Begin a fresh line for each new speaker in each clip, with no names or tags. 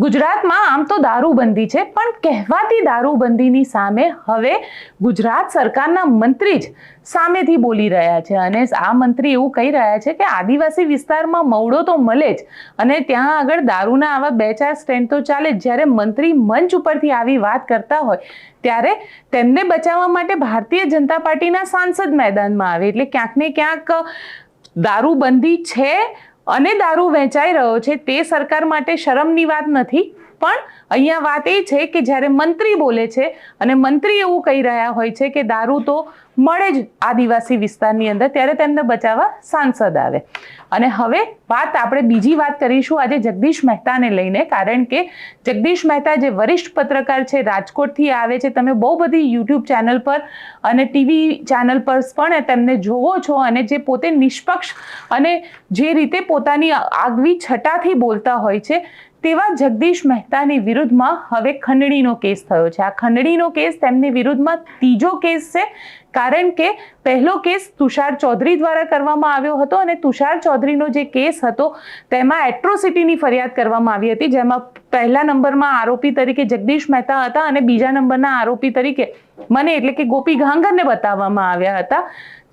ગુજરાતમાં આમ તો દારૂબંધી છે, પણ કહેવાતી દારૂબંધીની સામે હવે ગુજરાત સરકારના મંત્રી જ સામેથી બોલી રહ્યા છે અને આ મંત્રી એવું કહી રહ્યા છે કે આદિવાસી વિસ્તારમાં મવડો તો મળે જ અને ત્યાં આગળ દારૂના આવા 2-4 સ્ટેન્ડ તો ચાલે જ. જ્યારે મંત્રી મંચ ઉપરથી આવી વાત કરતા હોય ત્યારે તેમને બચાવવા માટે ભારતીય જનતા પાર્ટીના સાંસદ મેદાનમાં આવે એટલે ક્યાંક ને ક્યાંક દારૂબંધી છે અને દારૂ વેચાઈ રહ્યો છે તે સરકાર માટે શરમની વાત નથી. પણ અહીંયા વાત એ છે કે જ્યારે મંત્રી બોલે છે અને મંત્રી એવું કહી રહ્યા હોય છે કે દારૂ તો મળે જ આદિવાસી વિસ્તારની અંદર, ત્યારે તેમને બચાવવા સાંસદ આવે. અને હવે આપણે બીજી વાત કરીશું આજે જગદીશ મહેતાને લઈને, કારણ કે જગદીશ મહેતા જે વરિષ્ઠ પત્રકાર છે, રાજકોટથી આવે છે. તમે બહુ બધી યુટ્યુબ ચેનલ પર અને ટીવી ચેનલ પર પણ તેમને જોવો છો અને જે પોતે નિષ્પક્ષ અને જે રીતે પોતાની આગવી છટાથી બોલતા હોય છે તેવા જગદીશ મહેતાની વિરુદ્ધમાં હવે ખંડણીનો કેસ થયો છે. આ ખંડણીનો કેસ તેમની વિરુદ્ધમાં ત્રીજો કેસ છે, કારણ કે પહેલો કેસ તુષાર ચૌધરી દ્વારા કરવામાં આવ્યો હતો અને તુષાર ચૌધરીનો જે કેસ હતો તેમાં એટ્રોસિટીની ફરિયાદ કરવામાં આવી હતી, જેમાં પહેલા નંબરમાં આરોપી તરીકે જગદીશ મહેતા હતા અને બીજા નંબરના આરોપી તરીકે મને એટલે કે ગોપી ઘાંગરને બતાવવામાં આવ્યા હતા.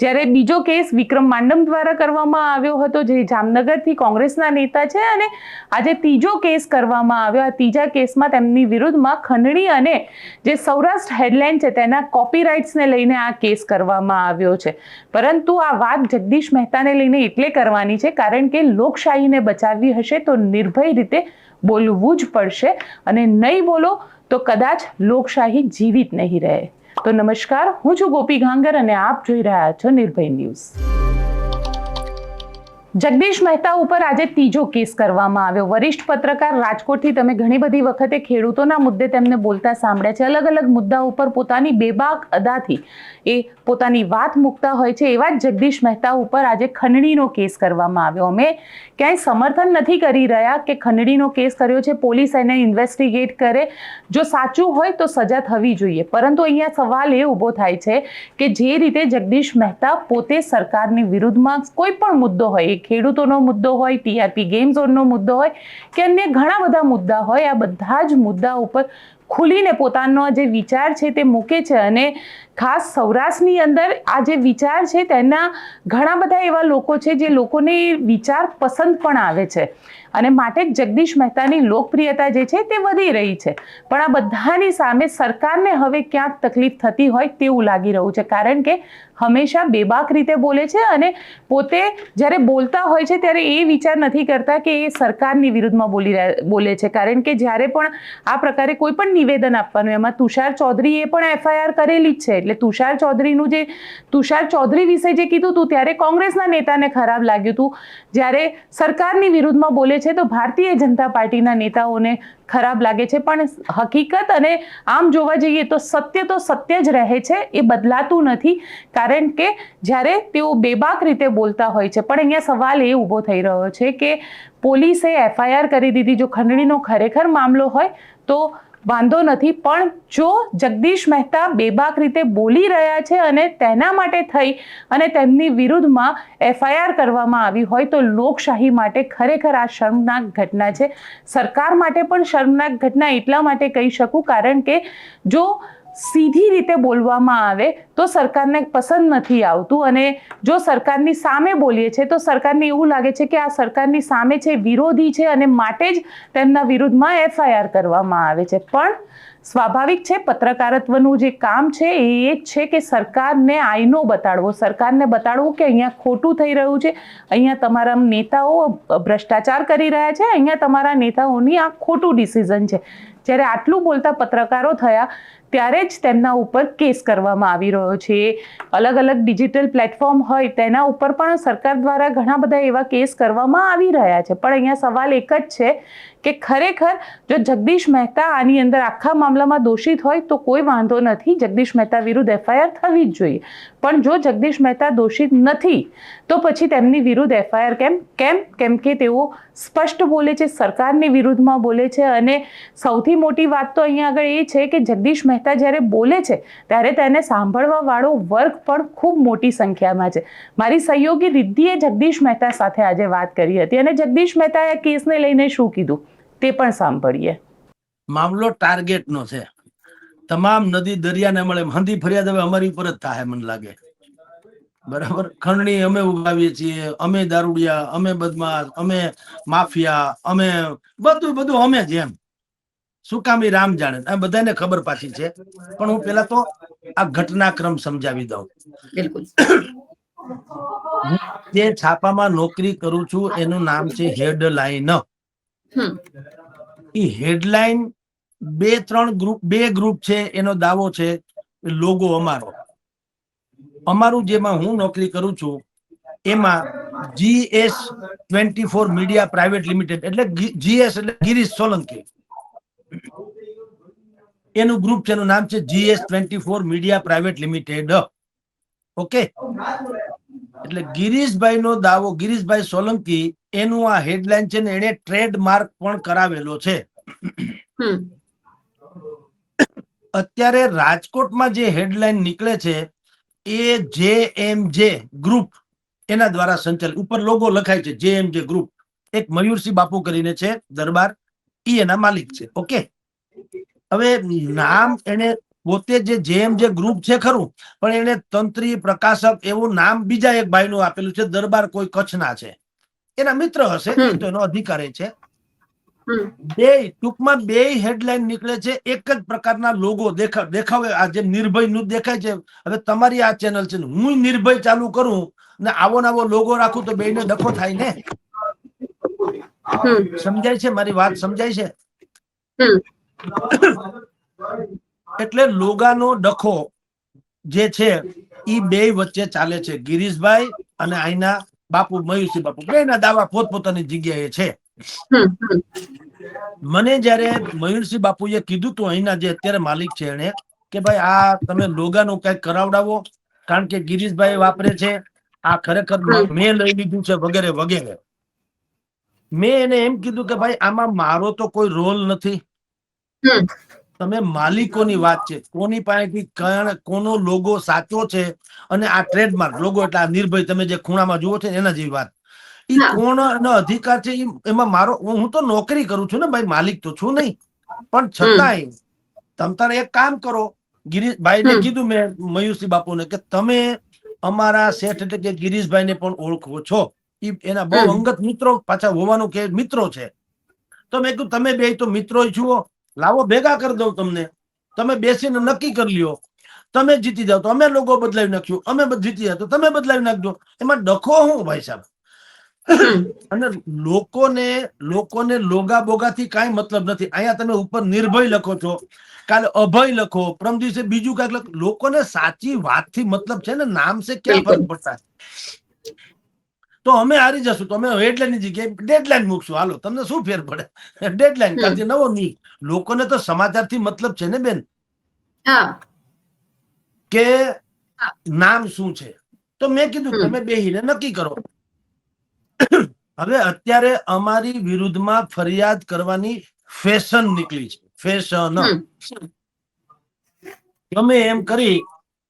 જ્યારે બીજો કેસ વિક્રમ માંડમ દ્વારા કરવામાં આવ્યો હતો, જે જામનગરથી કોંગ્રેસના નેતા છે, અને આજે ત્રીજો કેસ કરવામાં આવ્યો. આ ત્રીજા કેસમાં તેમની વિરુદ્ધમાં ખંડણી અને જે સૌરાષ્ટ્ર હેડલાઇન છે તેના કોપીરાઇટ્સને લઈને આ કેસ કરવામાં આવ્યો છે. પરંતુ આ વાત જગદીશ મહેતાને લઈને એટલે કરવાની છે કારણ કે લોકશાહીને બચાવવી હશે તો નિર્ભય રીતે બોલવું જ પડશે અને નહીં બોલો તો કદાચ લોકશાહી જીવિત નહીં રહે. તો નમસ્કાર, હું છું ગોપી ઘાંગર અને આપ જોઈ રહ્યા છો નિર્ભય ન્યૂઝ. જગદીશ મહેતા ઉપર આજે ત્રીજો કેસ કરવામાં આવ્યો. વરિષ્ઠ પત્રકાર, રાજકોટથી તમે ઘણી બધી વખતે ખેડૂતોના મુદ્દે તેમને બોલતા સાંભળ્યા છે. અલગ અલગ મુદ્દા ઉપર પોતાની બેબાક અદાથી એ પોતાની વાત મૂકતા હોય છે. એવા જ જગદીશ મહેતા ઉપર આજે ખંડણીનો કેસ કરવામાં આવ્યો. અમે ક્યાંય સમર્થન નથી કરી રહ્યા કે ખંડણીનો કેસ કર્યો છે, પોલીસ એને ઇન્વેસ્ટિગેટ કરે, જો સાચું હોય તો સજા થવી જોઈએ. પરંતુ અહીંયા સવાલ એ ઊભો થાય છે કે જે રીતે જગદીશ મહેતા પોતે સરકારની વિરુદ્ધમાં કોઈ પણ મુદ્દો હોય, ખેડૂતોનો મુદ્દો હોય, ટીઆરપી ગેમ ઝોનનો મુદ્દો હોય કે અન્ય ઘણા બધા મુદ્દા હોય, આ બધા જ મુદ્દા ઉપર ખુલીને પોતાનો જે વિચાર છે તે મૂકે છે. અને ખાસ સૌરાષ્ટ્રની અંદર આ જે વિચાર છે તેના ઘણા બધા એવા લોકો છે જે લોકોને વિચાર પસંદ પણ આવે છે અને માટે જ જગદીશ મહેતાની લોકપ્રિયતા જે છે તે વધી રહી છે. પણ આ બધાની સામે સરકારને હવે ક્યાંક તકલીફ થતી હોય તેવું લાગી રહ્યું છે, કારણ કે હંમેશા બેબાક રીતે બોલે છે અને પોતે જ્યારે બોલતા હોય છે ત્યારે એ વિચાર નથી કરતા કે એ સરકારની વિરુદ્ધમાં બોલે છે. કારણ કે જ્યારે પણ આ પ્રકારે કોઈ પણ નિવેદન આપવાનું, એમાં તુષાર ચૌધરીએ પણ એફઆઈઆર કરેલી જ છે. એટલે તુષાર ચૌધરી વિશે જે કીધું હતું ત્યારે કોંગ્રેસના નેતાને ખરાબ લાગ્યું હતું, જ્યારે સરકારની વિરુદ્ધમાં બોલે છે તો ભારતીય જનતા પાર્ટીના નેતાઓને ખરાબ લાગે છે. પણ હકીકત અને આમ જોવા જઈએ તો સત્ય જ રહે છે, એ બદલાતું નથી, કારણ કે જ્યારે તેઓ બેબાક રીતે બોલતા હોય છે. પણ અહીંયા સવાલ એ ઊભો થઈ રહ્યો છે કે પોલીસે એફઆઈઆર કરી દીધી. જો ખંડણીનો ખરેખર મામલો હોય તો વાંધો નથી, પણ જો જગદીશ મહેતા બેબાક રીતે બોલી રહ્યા છે અને તેના માટે થઈ અને તેમની વિરુદ્ધમાં એફઆઈઆર કરવામાં આવી હોય તો લોકશાહી માટે ખરેખર આ શર્મનાક ઘટના છે. સરકાર માટે પણ શર્મનાક ઘટના એટલા માટે કહી શકું કારણ કે જો સીધી રીતે બોલવામાં આવે તો સરકારને પસંદ નથી આવતું, અને જો સરકારની સામે બોલીએ છીએ તો સરકારને એવું લાગે છે કે આ સરકારની સામે છે, વિરોધી છે, અને માટે જ તેમના વિરુદ્ધમાં એફઆઈઆર કરવામાં આવે છે. પણ સ્વાભાવિક છે, પત્રકારત્વનું જે કામ છે એ જ છે કે સરકારને આઈનો બતાડવો, સરકારને બતાડવું કે અહીંયા ખોટું થઈ રહ્યું છે, અહીંયા તમારા નેતાઓ ભ્રષ્ટાચાર કરી રહ્યા છે, અહીંયા તમારા નેતાઓની આ ખોટું ડિસિઝન છે. જ્યારે આટલું બોલતા પત્રકારો થયા ત્યારે જ તેમના ઉપર કેસ કરવામાં આવી રહ્યો છે. અલગ અલગ ડિજિટલ પ્લેટફોર્મ હોય તેના ઉપર પણ સરકાર દ્વારા ઘણા બધા એવા કેસ કરવામાં આવી રહ્યા છે. પણ અહીંયા સવાલ એક જ છે કે ખરેખર જો જગદીશ મહેતા આની અંદર આખા મામલામાં દોષિત હોય તો કોઈ વાંધો નથી, જગદીશ મહેતા વિરુદ્ધ એફઆઈઆર થવી જ જોઈએ. પણ જો જગદીશ મહેતા દોષિત નથી તો પછી તેમની વિરુદ્ધ એફઆઈઆર કેમ કે તેઓ સ્પષ્ટ બોલે છે, સરકારની વિરુદ્ધમાં બોલે છે. અને સૌથી મોટી વાત તો અહીંયા આગળ એ છે કે જગદીશ મહેતા જ્યારે બોલે છે ત્યારે તેને સાંભળવા વાળો વર્ગ પણ ખૂબ મોટી સંખ્યામાં છે. મારી સહયોગી રિદ્ધિએ જગદીશ મહેતા સાથે આજે વાત કરી હતી અને જગદીશ મહેતાએ આ કેસને લઈને શું કીધું તે પણ સાંભળીએ.
મામલો ટાર્ગેટ નો છે. તમામ નદી દરિયાને મળે હંધી ફરિયાદ હવે અમારી ઉપર જ થાય મને લાગે. બરાબર, ખંડણી અમે ઉગાવીએ છીએ, અમે દારૂડિયા, અમે બદમાશ, અમે માફિયા, અમે બધું અમે જ એમ. શું કામ એ રામ જાણે, આ બધાને ખબર પાછી છે. પણ હું પેલા તો આ ઘટનાક્રમ સમજાવી દઉં.
બિલકુલ.
હું જે છાપામાં નોકરી કરું છું એનું નામ છે હેડલાઇન. એ હેડલાઇન બે ગ્રુપ છે, એનો દાવો છે લોગો અમારું જેમાં હું નોકરી કરું છું એમાં GS24 મીડિયા પ્રાઇવેટ લિમિટેડ એટલે GS એટલે ગિરીશ સોલંકી, એનું ગ્રુપ છે, એનું નામ છે GS24 media private limited. Okay, એટલે ગિરીશભાઈ નો દાવો, ગિરીશભાઈ સોલંકી એનું આ હેડલાઇન છે ને એને ટ્રેડમાર્ક પણ કરાવેલો છે. અત્યારે રાજકોટમાં જે હેડલાઇન નીકળે છે એ JMJ ગ્રુપ એના દ્વારા સંચાલિત, ઉપર લોગો લખાય છે JMJ ગ્રુપ. એક મયુરસિંહ બાપુ કરીને છે દરબાર, ઈ એના માલિક છે. ઓકે, હવે નામ એને પોતે જે JMJ ગ્રુપ છે ખરું, પણ એને તંત્રી પ્રકાશક એવું નામ બીજા એક ભાઈ નું આપેલું છે, દરબાર કોઈ કચ્છના છે, એના મિત્ર હશે, એ તો એનો અધિકાર છે. ટૂંકમાં બે હેડલાઇન નીકળે છે, એક જ પ્રકારના લોગો દેખાવે. આ જે નિર્ભય નું દેખાય છે, હવે તમારી આ ચેનલ છે, હું નિર્ભય ચાલુ કરું ને આવો નવો લોગો રાખું તો બેને ડખો થાય ને. સમજાય છે મારી વાત? સમજાય છે? એટલે લોગાનો ડખો જે છે ઈ બે વચ્ચે ચાલે છે. ગિરીશભાઈ અને અહીંના બાપુ મયુરસિંહ બાપુ બેના દાવા પોતપોતાની જગ્યાએ છે. મને જયારે મયુરસિંહ બાપુએ કીધું તું, અહીંના જે અત્યારે માલિક છે એને, કે ભાઈ આ તમે લોગાનું કઈક કરાવડાવો, કારણ કે ગિરીશભાઈ વાપરે છે, આ ખરેખર મેં લઈ લીધું છે વગેરે વગેરે. મેં એને એમ કીધું કે ભાઈ આમાં મારો તો કોઈ રોલ નથી, તમે માલિકોની વાત છે, કોની પાસેથી કોનો લોગો સાચો છે, અને આ ટ્રેડમાર્ક લોગો એટલે આ નિર્ભય તમે જે ખૂણામાં જુઓ છો એના જેવી વાત, ઈ કોનો અધિકાર છે એમાં મારો, હું તો નોકરી કરું છું ને ભાઈ, માલિક તો છું નહીં. પણ છતાંય તમ તારે એક કામ કરો, ગિરીશભાઈ ને કીધું મેં મયુરસિંહ બાપુને કે તમે અમારા શેઠ એટલે કે ગિરીશભાઈ ને પણ ઓળખો છો, એના બહુ અંગત મિત્રો પાછા હોવાનું કે મિત્રો છે, તો મેં કીધું તમે બે તો મિત્રો જુઓ, લાવો ભેગા કરી દઉં તમને, તમે બેસીને નક્કી કરી લ્યો, તમે જીતી જાવ તો અમે લોકો બદલાવી નાખ્યું, અમે જીતી જાય તો તમે બદલાવી નાખજો, એમાં ડખો હું ભાઈ સાહેબ? અને લોકોને લોગા બોગાથી કાંઈ મતલબ નથી. અહીંયા તમે ઉપર નિર્ભય લખો છો, કાલે અભય લખો, પ્રમ દિવસે બીજું કાંઈક લખો, લોકોને સાચી વાતથી મતલબ છે ને, નામ से क्या फर्क पड़ता है? તો અમે હારી જશું તો અમે હેડલાઇન ની જગ્યાએ ડેડલાઇન મૂકશું, હાલો તમને શું ફેર પડે? ડેડલાઇન કાલથી નવો ન્યૂઝ. લોકોને તો સમાચારથી મતલબ છે ને બેન, કે નામ શું છે. તો મેં કીધું તમે બેહીને નક્કી કરો. હવે અત્યારે અમારી વિરુદ્ધમાં ફરિયાદ કરવાની ફેશન નીકળી છે, ફેશન. તમે એમ કરી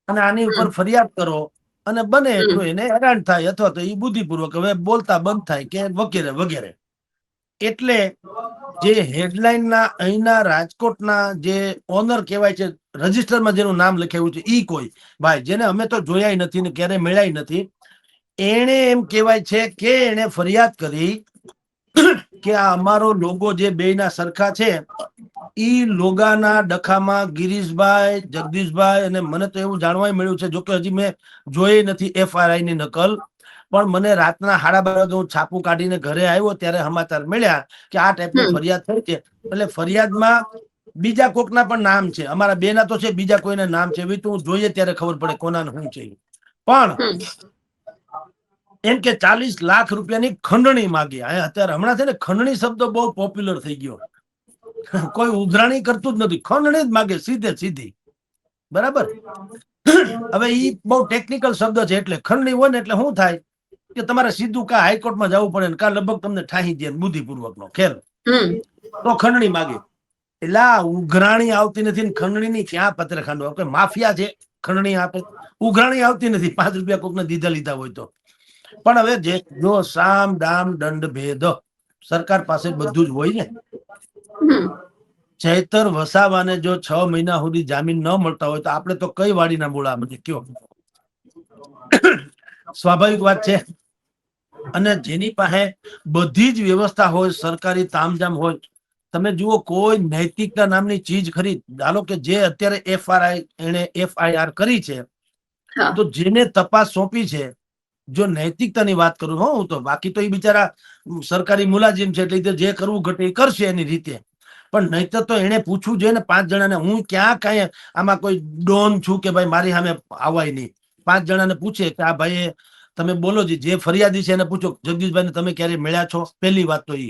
અને આની ઉપર ફરિયાદ કરો, અને બને એટલું એને હેરાન થાય, અથવા તો એ બુદ્ધિપૂર્વક હવે બોલતા બંધ થાય કે વગેરે વગેરે. એટલે જે હેડલાઇનના અહીંના રાજકોટના જે ઓનર કહેવાય છે, રજિસ્ટરમાં જેનું નામ લખાયું છે, ઈ કોઈ ભાઈ જેને અમે તો જોયા નથી ને ક્યારે મળ્યા નથી, એને એમ કહેવાય છે કે એને ફરિયાદ કરી કે આ અમારો લોગો જે બેયના સરખા છે, ઈ લોગાના ડખામાં ગિરીશભાઈ, જગદીશભાઈ, અને મને તો એવું જાણવા મળ્યું છે, જોકે હજી મેં જોઈ નથી FRI ની નકલ, પણ મને રાતના 12:30 વાગે હું છાપું કાઢીને ઘરે આવ્યો ત્યારે સમાચાર મળ્યા કે આ ટાઈપની ફરિયાદ થઈ છે. એટલે ફરિયાદમાં બીજા કોકના પણ નામ છે, અમારા બેના તો છે, બીજા કોઈના નામ છે, એવી તો હું જોઈએ ત્યારે ખબર પડે કોના શું છે. પણ એમ કે 40 લાખ રૂપિયાની ખંડણી માંગી. અત્યારે હમણાં છે ને ખંડણી શબ્દ બહુ પોપ્યુલર થઈ ગયો, કોઈ ઉઘરાણી કરતું જ નથી, ખંડણી જ માગે સીધે સીધી. બરાબર, હવે ઈ બહુ ટેકનિકલ શબ્દ છે, એટલે ખંડણી હોય ને એટલે શું થાય કે તમારે સીધું કા હાઈકોર્ટમાં જવું પડે ને કા લગભગ તમને ઠાહી દે બુદ્ધિપૂર્વક નો ખેલ, તો ખંડણી માગે. એટલે આ ઉઘરાણી આવતી નથી, ખંડણી ની ક્યાં પત્ર ખાંડવા, કે માફિયા છે ખંડણી આપે, ઉઘરાણી આવતી નથી, 5 રૂપિયા કોકને દીધા લીધા હોય તો. પણ હવે જો સામ દામ દંડ ભેદ સરકાર પાસે બધું જ હોય ને,
હમ.
ચૈતર વસાવાને જો 6 મહિના સુધી જામીન ન મળતા હોય તો આપણે તો કઈ વાડીના મૂળા બધી કયો? સ્વાભાવિક વાત છે. અને જેની પાસે બધી જ વ્યવસ્થા હોય, સરકારી તામઝામ હોય, તમે જુઓ કોઈ નૈતિકતા નામની ચીજ ખરી. ધારો કે જે અત્યારે FIR કરી છે,
હા.
તો જેને તપાસ સોંપી છે, જો નૈતિકતાની વાત કરું હું તો, બાકી તો એ બિચારા સરકારી મુલાજીમ છે એટલે જે કરવું ઘટે એ કરશે એની રીતે. પણ નહીતર તો એને પૂછવું જોઈએ ને 5 જણાને. હું ક્યાં કઈ આમાં કોઈ ડોન છું કે ભાઈ મારી સામે આવાય નહીં. 5 જણાને પૂછે કે આ ભાઈ તમે બોલો જે ફરિયાદી છે એને પૂછો જગદીશભાઈને તમે ક્યારે મળ્યા છો? પહેલી વાત તો એ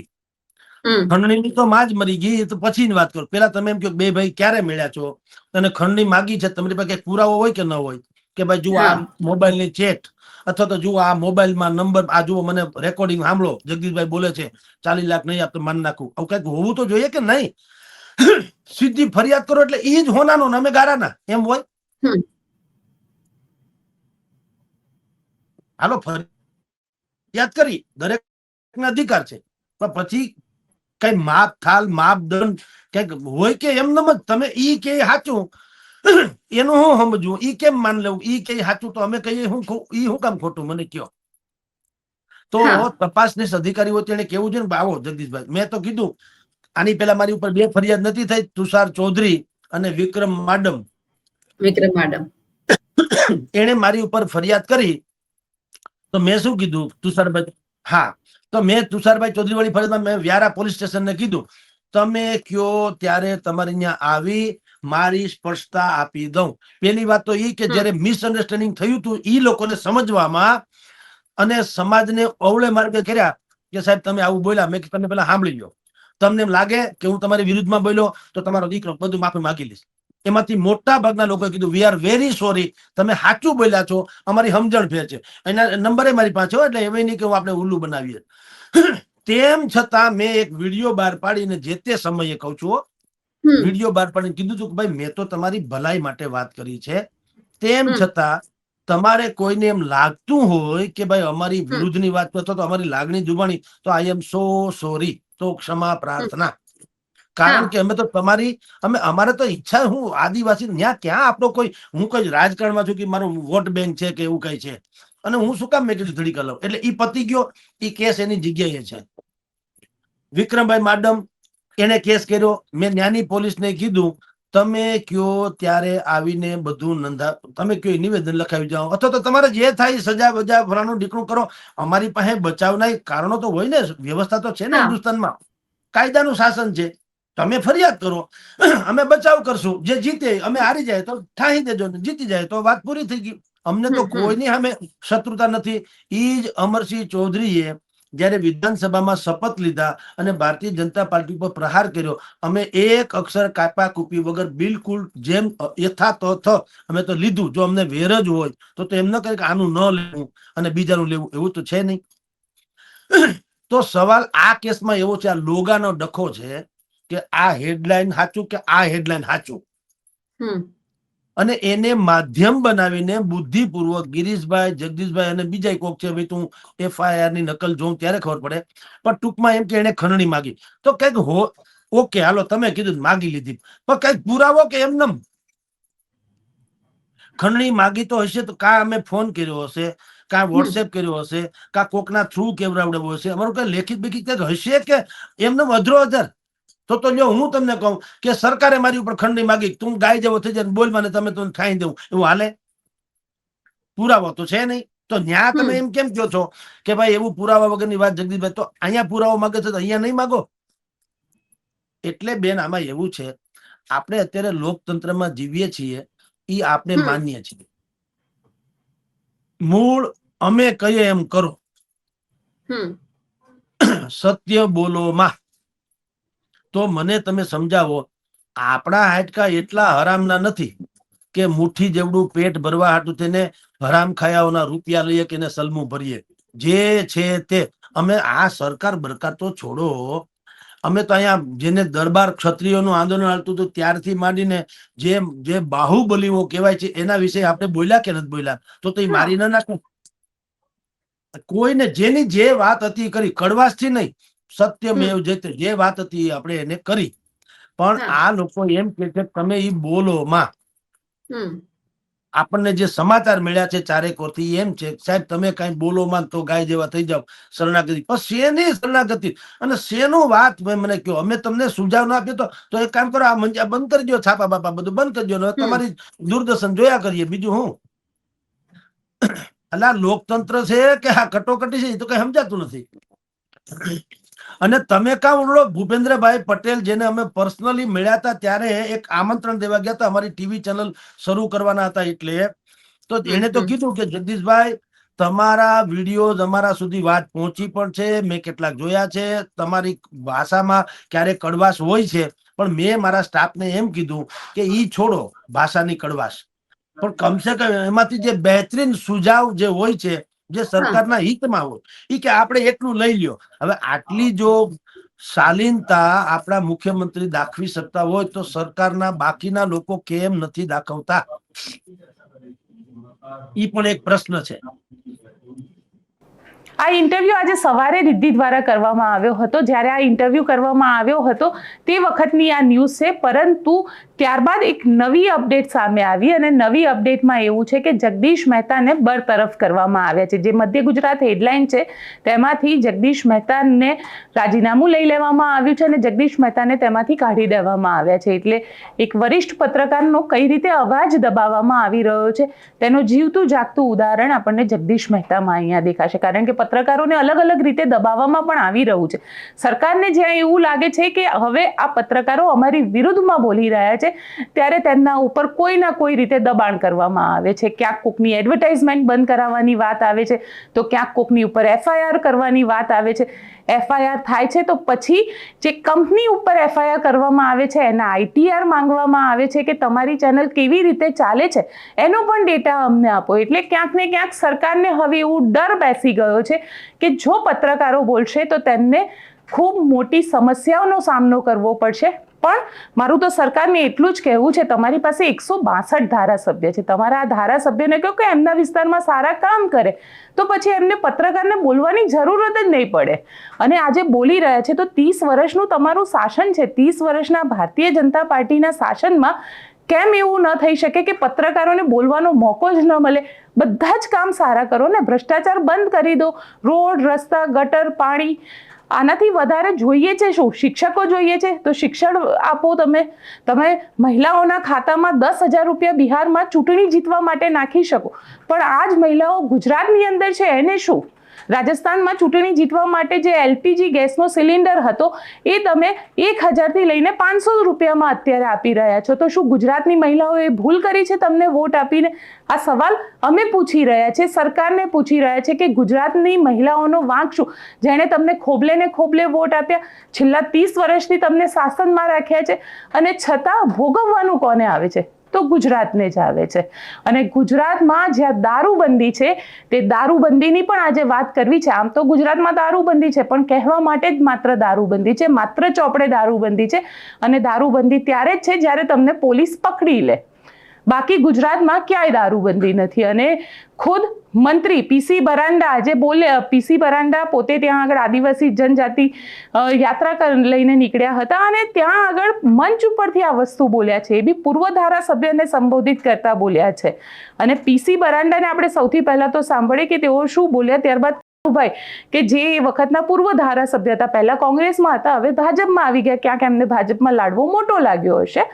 ખંડણીની તો માં જ મરી ગઈ, તો પછીની વાત કરો. પેલા તમે એમ કહો બે ભાઈ ક્યારે મળ્યા છો અને ખંડણી માગી છે, તમારી પાસે પુરાવો હોય કે ન હોય કે ભાઈ જુઓ આ મોબાઈલની ચેટ અથવા તો જુઓ આ મોબાઈલમાં નંબર, આ જુઓ મને રેકોર્ડિંગ સાંભળો, જગદીશભાઈ બોલે છે 40 લાખ નહીં આપતો માન નાખું. આવું કઈક હોવું તો જોઈએ કે નહીં? સીધી ફરિયાદ કરો એટલે એ જ હોનાનો ને અમે ગારાના એમ હોય? હાલો ફરિયાદ કરી, દરેક અધિકાર છે, પણ પછી કઈ માપ થાલ માપદંડ કઈક હોય કે એમને જ તમે ઈ કે સાચું એનું હું સમજવું, ઈ કેમ માન લેવું? ઈ કે સાચું તો અમે કહીએ ઈ શું કામ ખોટું? મને કયો. તો તપાસનીશ અધિકારીઓ તેને કેવું છે ને, આવો જગદીશભાઈ, મેં તો કીધું આની પેલા મારી ઉપર 2 ફરિયાદ નથી થઈ, તુષાર ચૌધરી અને વિક્રમ માડમ. એને મારી ઉપર ફરિયાદ કરી તો મેં શું કીધું તુષારભાઈ, હા, તો મેં તુષારભાઈ ચૌધરી વાળી ફરિયાદમાં મેં વ્યારા પોલીસ સ્ટેશનને કીધું તમે કયો ત્યારે તમારી ત્યાં આવી મારી સ્પષ્ટતા આપી દઉં. પેલી વાત તો એ કે જયારે મિસઅન્ડરસ્ટેન્ડિંગ થયું હતું એ લોકોને સમજવામાં અને સમાજને અવળે માર્ગે કર્યા કે સાહેબ તમે આવું બોલ્યા, મેં તમે પેલા સાંભળી લો. તમને એમ લાગે કે હું તમારી વિરુદ્ધમાં બોલ્યો તો તમારો દીકરો બધું માફી માંગી લઈશ. એમાંથી મોટા ભાગના લોકોએ કીધું વી આર વેરી સોરી, તમે સાચું બોલ્યા છો, અમારી સમજણ ફેર છે. એના નંબરે મારી પાસે હોય એટલે એવી નહીં કે આપણે ઉલ્લુ બનાવીએ. તેમ છતાં મેં એક વિડીયો બહાર પાડીને જે તે સમયે કહું છું, વિડીયો બહાર પાડીને કીધું હતું કે ભાઈ મેં તો તમારી ભલાઈ માટે વાત કરી છે. તેમ છતાં તમારે કોઈને એમ લાગતું હોય કે ભાઈ અમારી વિરુદ્ધની વાત અથવા તો અમારી લાગણી દુભાણી, તો આઈ એમ સો સોરી, તો ક્ષમા પ્રાર્થના. કારણ કે અમે તો તમારી અમારે તો ઈચ્છા, હું આદિવાસી ત્યાં ક્યાં આપણો કોઈ, હું કોઈ રાજકારણમાં છું કે મારું વોટ બેંક છે કે એવું કઈ છે, અને હું શું કામ મેં કીધું ધડી કલાવ એટલે ઈ પતી ગયો. ઈ કેસ એની જગ્યાએ છે. વિક્રમભાઈ માડમ એને કેસ કર્યો, મેં ન્યાની પોલીસને કીધું તમે કયો ત્યારે આવીને બધું નોંધા, તમે કયો નિવેદન લખાવી જાઓ અથવા તો તમારે જે થાય સજા બજા ફલાણું ઢીકણું કરો. અમારી પાસે બચાવના કારણો તો હોય ને, વ્યવસ્થા તો છે ને હિન્દુસ્તાનમાં, કાયદાનું શાસન છે. તમે ફરિયાદ કરો, અમે બચાવ કરશું, જે જીતે અમે હારી જાય તો ઠાહી દેજો, જીતી જાય તો વાત પૂરી થઈ ગઈ. અમને તો કોઈની સામે શત્રુતા નથી. ઈ જ અમરસિંહ ચૌધરીએ જયારે વિધાનસભામાં શપથ લીધા અને ભારતીય જનતા પાર્ટી પર પ્રહાર કર્યો, અમે એક અક્ષર કાપા કૂપી વગર બિલકુલ જેમ યથાતથ અમે તો લીધું. જો અમને વેર જ હોય તો એમ ન કહે કે આનું ન લેવું અને બીજાનું લેવું, એવું તો છે નહીં. તો સવાલ આ કેસમાં એવો છે, આ લોગાનો ડખો છે કે આ હેડલાઇન સાચું કે આ હેડલાઇન સાચું, અને એને માધ્યમ બનાવીને બુદ્ધિપૂર્વક ગિરીશભાઈ, જગદીશભાઈ અને બીજા કોક છે, ભાઈ તું FIR ની નકલ જોઉં ત્યારે ખબર પડે, પણ ટૂંકમાં એમ કે એને ખંડણી માગી. તો કઈક ઓકે હાલો તમે કીધું માગી લીધી, પણ કઈક પુરાવો કે એમને ખંડણી માગી તો હશે તો કા અમે ફોન કર્યો હશે, કા વોટ્સએપ કર્યો હશે, કા કોકના થ્રુ કેવડાવડાવ્યો હશે, અમારું કઈ લેખિત બેખિત કઈક હશે કે એમને અધરો અધર. તો જો હું તમને કહું કે સરકારે મારી ઉપર ખંડણી માગી, તું ગાય જેવો થઈ જાય બોલ મને, તમે તું ખાઈ દેવું, એવું હાલે? પુરાવો તો છે નહીં. તો ન્યા તમે એમ કેમ કહો છો કે ભાઈ એવું પુરાવા વગરની વાત જગદીશભાઈ? તો અહીંયા પુરાવો માંગે છે તો અહીંયા નહીં માગો. એટલે બેન આમાં એવું છે, આપણે અત્યારે લોકતંત્રમાં જીવીએ છીએ, એ આપણે માનીએ છીએ. મૂળ અમે કહીએ એમ કરો, સત્ય બોલો માં. તો મને તમે સમજાવો, આપણા હાડકા એટલા હરામના નથી કે મુઠ્ઠી જેવડું પેટ ભરવા હાટું તેને હરામ ખાયાઓના રૂપિયા લઈએ કે એને સલમું ભરીએ. જે છે તે અમે આ સરકાર બરકાર તો છોડો, અમે તો અહીંયા જેને દરબાર ક્ષત્રિયોનું આંદોલન હાલતું હતું ત્યારથી માંડીને જે બાહુબલીઓ કહેવાય છે એના વિશે આપણે બોલ્યા કે નથી બોલ્યા? તો એ મારી ના નાખે. કોઈને જેની જે વાત હતી કરી, કડવાશથી નહીં, સત્યમેવ જયતે, જે વાત હતી આપણે એને કરી. પણ આ લોકો એમ કે છે તમે ઈ બોલો માં. આપણને જે સમાચાર મળ્યા છે ચારેકોરથી એમ છે સાહેબ તમે કઈ બોલો માં તો ગાય જેવા થઈ જાવ, શરણાગતિ. પણ શેની શરણાગતિ અને શેનું વાત મને કહો. અમે તમને સુઝાવ ના આપ્યો તો એક કામ કરો, આ મંજા બંધ કરી દો, છાપા બાપા બધું બંધ કરી દો, તમારી દૂરદર્શન જોયા કરીએ, બીજું હું. એટલે લોકતંત્ર છે કે આ કટોકટી છે એ તો કઈ સમજાતું નથી. અને તમે કાં ઓલો ભૂપેન્દ્રભાઈ પટેલ જેને અમે પર્સનલી મળ્યા હતા ત્યારે એક આમંત્રણ દેવા ગયા હતા, અમારી ટીવી ચેનલ શરૂ કરવાના હતા, એટલે તો એને તો કીધું કે જગદીશભાઈ તમારા વિડીયો અમારા સુધી વાત પહોંચી પણ છે, મેં કેટલાક જોયા છે, તમારી ભાષામાં ક્યારેક કડવાશ હોય છે, પણ મેં મારા સ્ટાફને એમ કીધું કે ઈ છોડો ભાષાની કડવાશ, પણ કમસે કમ એમાંથી જે બહેતરીન સુઝાવ જે હોય છે જે સરકારના હિતમાં હોય ઈ કે આપણે એટલું લઈ લ્યો. હવે આટલી જો શાલીનતા આપણા મુખ્યમંત્રી દાખવી શકતા હોય તો સરકારના બાકીના લોકો કેમ નથી દાખવતા? ઈ પણ એક પ્રશ્ન છે.
આ ઇન્ટરવ્યુ આજે સવારે રિદ્ધિ દ્વારા કરવામાં આવ્યો હતો. જ્યારે આ ઇન્ટરવ્યુ કરવામાં આવ્યો હતો તે વખતની આ ન્યૂઝ છે, પરંતુ ત્યારબાદ એક નવી અપડેટ સામે આવી અને નવી અપડેટમાં એવું છે કે જગદીશ મહેતાને બરતરફ કરવામાં આવ્યા છે. જે મધ્ય ગુજરાત હેડલાઇન છે તેમાંથી જગદીશ મહેતાને રાજીનામું લઈ લેવામાં આવ્યું છે અને જગદીશ મહેતાને તેમાંથી કાઢી દેવામાં આવ્યા છે. એટલે એક વરિષ્ઠ પત્રકારનો કઈ રીતે અવાજ દબાવવામાં આવી રહ્યો છે તેનું જીવતું જાગતું ઉદાહરણ આપણને જગદીશ મહેતામાં અહીંયા દેખાશે. કારણ કે પત્રકારોને અલગ અલગ રીતે દબાવવામાં પણ આવી રહ્યું છે. સરકારને જ્યાં એવું લાગે છે કે હવે આ પત્રકારો અમારી વિરુદ્ધમાં બોલી રહ્યા છે ત્યારે તેમના ઉપર કોઈ ના કોઈ રીતે દબાણ કરવામાં આવે છે. ક્યાંક કોકની એડવર્ટાઇઝમેન્ટ બંધ કરાવવાની વાત આવે છે, તો ક્યાંક કોકની ઉપર FIR કરવાની વાત આવે છે. FIR થાય છે તો પછી જે કંપની ઉપર FIR કરવામાં આવે છે એના ITR માંગવામાં આવે છે કે તમારી ચેનલ કેવી રીતે ચાલે છે એનો પણ ડેટા અમને આપો. એટલે ક્યાંક ને ક્યાંક સરકારને હવે એવું ડર બેસી ગયો છે કે જો પત્રકારો બોલશે તો તેમને ખૂબ મોટી સમસ્યાઓનો સામનો કરવો પડશે. પણ મારું તો સરકારને એટલું જ કહેવું છે, તમારી પાસે 162 ધારાસભ્ય છે, તમારા આ ધારાસભ્યને કહો કે એમના વિસ્તારમાં સારા કામ કરે તો પછી એમને પત્રકારને બોલવાની જરૂરત જ નહીં પડે. અને આજે બોલી રહ્યા છે તો 30 વર્ષનું તમારું શાસન છે, 30 વર્ષના ભારતીય જનતા પાર્ટીના શાસનમાં કેમ એવું ન થઈ શકે કે પત્રકારોને બોલવાનો મોકો જ ન મળે? બધા જ કામ સારા કરો ને, ભ્રષ્ટાચાર બંધ કરી દો, રોડ રસ્તા ગટર પાણી, આનાથી વધારે જોઈએ છે શું? શિક્ષકો જોઈએ છે તો શિક્ષણ આપો. તમે મહિલાઓના ખાતામાં 10,000 રૂપિયા બિહારમાં ચૂંટણી જીતવા માટે નાખી શકો, પણ આ જ મહિલાઓ ગુજરાતની અંદર છે એને શું? રાજસ્થાનમાં ચૂંટણી જીતવા માટે જે LPG ગેસનો સિલિન્ડર હતો એ તમે 1,000 થી લઈને 500 રૂપિયામાં અત્યારે આપી રહ્યા છો. તો શું ગુજરાતની મહિલાઓએ ભૂલ કરી છે તમને વોટ આપીને? આ સવાલ અમે પૂછી રહ્યા છે, સરકારને પૂછી રહ્યા છે કે ગુજરાતની મહિલાઓનો વાંક શું? જેણે તમને ખોબલે ને ખોબલે વોટ આપ્યા, છેલ્લા 30 વર્ષથી તમને શાસનમાં રાખ્યા છે અને છતાં ભોગવવાનું કોને આવે છે? તો ગુજરાતને જ આવે છે. અને ગુજરાતમાં જ્યાં દારૂબંધી છે તે દારૂબંધીની પણ આજે વાત કરવી છે. આમ તો ગુજરાતમાં દારૂબંધી છે પણ કહેવા માટે જ માત્ર દારૂબંધી છે, માત્ર ચોપડે દારૂબંધી છે. અને દારૂબંધી ત્યારે જ છે જ્યારે તમને પોલીસ પકડી લે. બાકી ગુજરાતમાં ક્યાંય દારૂબંધી નથી. અને ખુદ મંત્રી PC બરાંડા આજે બોલે, PC બરાંડા પોતે ત્યાં આગળ આદિવાસી જનજાતિ યાત્રા લઈને નીકળ્યા હતા અને ત્યાં આગળ મંચ ઉપરથી આ વસ્તુ બોલ્યા છે. એ બી પૂર્વ ધારાસભ્યને સંબોધિત કરતા બોલ્યા છે. અને PC બરાંડાને આપણે સૌથી પહેલા તો સાંભળીએ કે તેઓ શું બોલ્યા, ત્યારબાદ ભાઈ કે જે વખતના પૂર્વ ધારાસભ્ય હતા, પહેલા કોંગ્રેસમાં હતા, હવે ભાજપમાં આવી ગયા. ક્યાંક એમને ભાજપમાં લાડવો મોટો લાગ્યો હશે,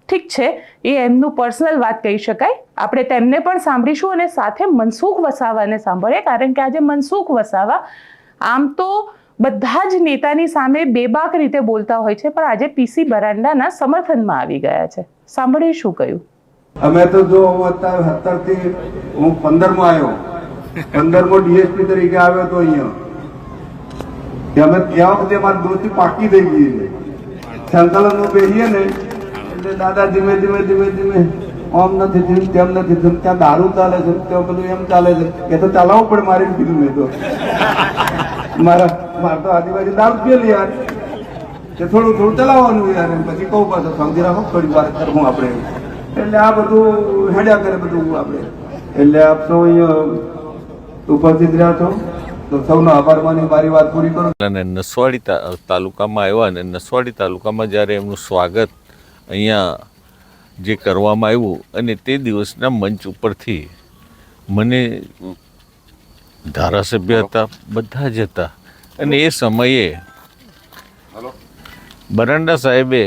ઠીક છે, એ એમનું પર્સનલ વાત કહી શકાય. આપણે તેમને પણ સાંભળીશું અને સાથે મનસુખ વસાવાને સાંભળીએ. કારણ કે આજે મનસુખ વસાવા આમ તો બધા જ નેતાની સામે બેબાક રીતે બોલતા હોય છે, પણ આજે PC બરાંડાના સમર્થનમાં આવી ગયા છે. સાંભળીએ શું કહ્યું.
અમે તો જો અત્યારે 17 થી હું 15મો આવ્યો, 15મો DSP તરીકે આવ્યો તો અહીંયા અમે ત્યાં વખતે મારી દોસ્તી પાકી થઈ ગઈ. સંકલનમાં બેસીએ ને એટલે દાદા ધીમે ધીમે ધીમે ધીમે આમ નથી થયું તેમ નથી થયું, ત્યાં દારૂ ચાલે છે, ત્યાં બધું એમ ચાલે છે, એ તો ચલાવવું પડે મારે કીધું. મેં તો મારે તો આદિવાસી દારૂ પીએલી યાર, તે થોડું થોડું ચલાવવાનું યાર. પછી કહું પાછો સમજી રાખો થોડી વાર કરવું આપણે. એટલે આ બધું હેડ્યા કરે બધું આપણે. એટલે આપ સૌ અહીંયા ઉપસ્થિત રહ્યા છો તો સૌનો આભાર માની મારી વાત પૂરી કરું.
અને નસવાડી તાલુકામાં આવ્યા અને નસવાડી તાલુકામાં જ્યારે એમનું સ્વાગત અહીંયા જે કરવામાં આવ્યું અને તે દિવસના મંચ ઉપરથી મને ધારાસભ્ય હતા, બધા જ હતા, અને એ સમયે બરાંડા સાહેબે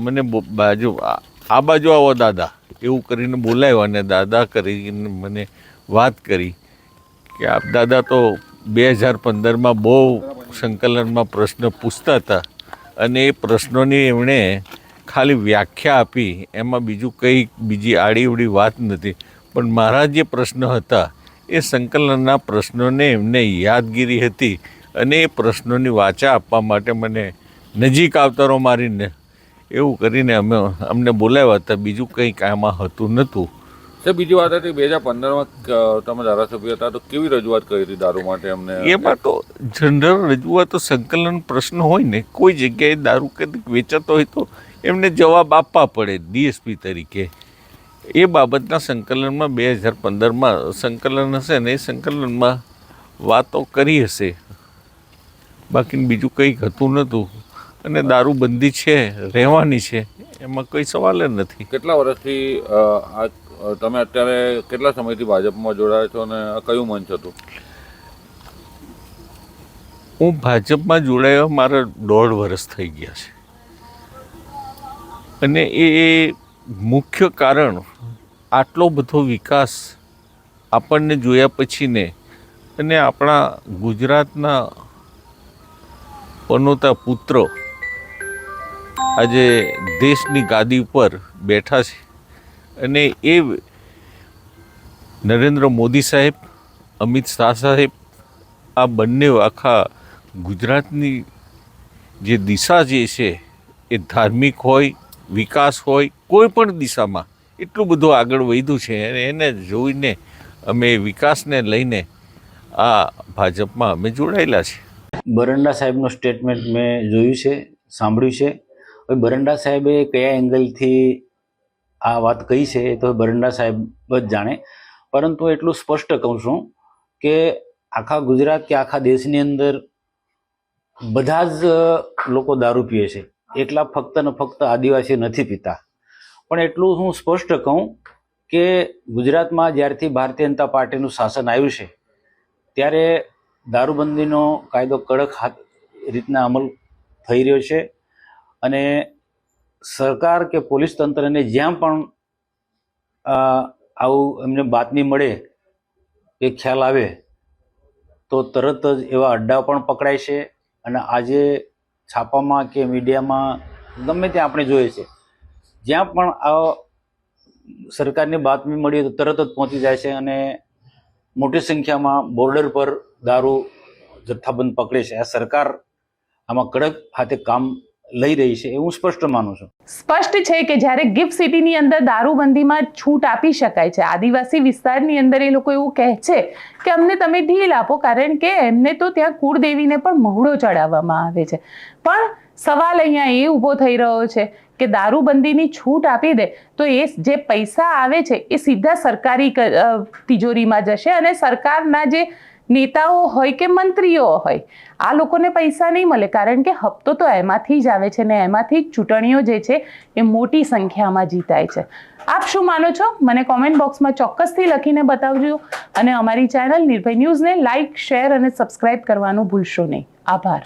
મને આ બાજુ આવો દાદા એવું કરીને બોલાવ્યા અને દાદા કરીને મને વાત કરી કે આપ દાદા તો 2015માં બહુ સંકલનમાં પ્રશ્ન પૂછતા હતા અને એ પ્રશ્નોની એમણે ખાલી વ્યાખ્યા આપી, એમાં બીજું કંઈ બીજી આડીઅવડી વાત નથી, પણ મારા જે પ્રશ્ન હતા એ સંકલનના પ્રશ્નોને એમને યાદગીરી હતી અને એ પ્રશ્નોની વાચા આપવા માટે મને નજીક આવતારો મારીને એવું કરીને અમને બોલાવ્યા હતા. બીજું કંઈ કામમાં હતું નહોતું.
તો બીજી વાત હતી 2015માં તમે ધારાસભ્ય હતા તો કેવી રજૂઆત કરી હતી દારૂ માટે અમને?
એમાં તો જનરલ રજૂઆતો સંકલન પ્રશ્ન હોય ને, કોઈ જગ્યાએ દારૂ કદાચ વેચાતો હોય તો એમને જવાબ આપવા પડે ડીએસપી તરીકે. એ બાબતના સંકલનમાં 2015માં સંકલન હશે ને એ સંકલનમાં વાતો કરી હશે, બાકી બીજું કંઈક હતું નહોતું. અને દારૂબંધી છે, રહેવાની છે, એમાં કોઈ સવાલ જ નથી.
કેટલા વર્ષથી તમે અત્યારે કેટલા સમયથી ભાજપમાં જોડાયા છો અને આ કયું મંચ હતું?
હું ભાજપમાં જોડાયો મારા 1.5 વર્ષ થઈ ગયા છે અને એ મુખ્ય કારણ આટલો બધો વિકાસ આપણને જોયા પછી ને, અને આપણા ગુજરાતના પનોતા પુત્રો આજે દેશની ગાદી ઉપર બેઠા છે અને એ નરેન્દ્ર મોદી સાહેબ, અમિત શાહ સાહેબ, આ બંને આખા ગુજરાતની જે દિશા જે છે એ ધાર્મિક હોય, વિકાસ હોય, કોઈ પણ દિશામાં એટલું બધું આગળ વધ્યું છે અને એને જોઈને અમે વિકાસને લઈને આ ભાજપમાં અમે જોડાયેલા છીએ.
બરંડા સાહેબનું સ્ટેટમેન્ટ મેં જોયું છે, સાંભળ્યું છે. હવે બરંડા સાહેબે કયા એંગલથી આ વાત કહી છે એ તો બરંડા સાહેબ જ જાણે, પરંતુ એટલું સ્પષ્ટ કહું છું કે આખા ગુજરાત કે આખા દેશની અંદર બધા જ લોકો દારૂ પીએ છે, એકલા ફક્ત ને ફક્ત આદિવાસી નથી પીતા. પણ એટલું હું સ્પષ્ટ કહું કે ગુજરાતમાં જ્યારથી ભારતીય જનતા પાર્ટીનું શાસન આવ્યું છે ત્યારે દારૂબંધીનો કાયદો કડક રીતના અમલ થઈ રહ્યો છે અને સરકાર કે પોલીસ તંત્રને જ્યાં પણ આવું એમને બાતમી મળે કે ખ્યાલ આવે તો તરત જ એવા અડ્ડા પણ પકડાય છે. અને આજે છાપામાં કે મીડિયામાં ગમે ત્યાં આપણે જોઈએ છે, જ્યાં પણ આ સરકારની બાતમી મળી તો તરત જ પહોંચી જાય છે અને મોટી સંખ્યામાં બોર્ડર પર દારૂ જથ્થાબંધ પકડે છે. આ સરકાર આમાં કડક હાથે કામ લઈ રહી છે, એવું સ્પષ્ટ માનું છું.
સ્પષ્ટ છે કે જ્યારે ગિફ્ટ સિટીની અંદર દારૂબંધીમાં છૂટ આપી શકાય છે, આદિવાસી વિસ્તારની અંદર એ લોકો એવું કહે છે કે અમને તમે ઢીલ આપો, કારણ કે એમને તો ત્યાં કુળદેવીને પણ મહુડો ચડાવવામાં આવે છે. પણ સવાલ અહીંયા એ ઊભો થઈ રહ્યો છે કે દારૂબંધીની છૂટ આપી દે તો એ જે પૈસા આવે છે એ સીધા સરકારી તિજોરીમાં જશે અને સરકારના જે નેતાઓ હોય કે મંત્રીઓ હોય આ લોકોને પૈસા નહીં મળે, કારણ કે હપ્તો તો એમાંથી જ આવે છે ને એમાંથી જ ચૂંટણીઓ જે છે એ મોટી સંખ્યામાં જીતાય છે. આપ શું માનો છો મને કોમેન્ટ બોક્સમાં ચોક્કસથી લખીને બતાવજો અને અમારી ચેનલ નિર્ભય ન્યૂઝને લાઇક, શેર અને સબસ્ક્રાઇબ કરવાનું ભૂલશો નહીં. આભાર.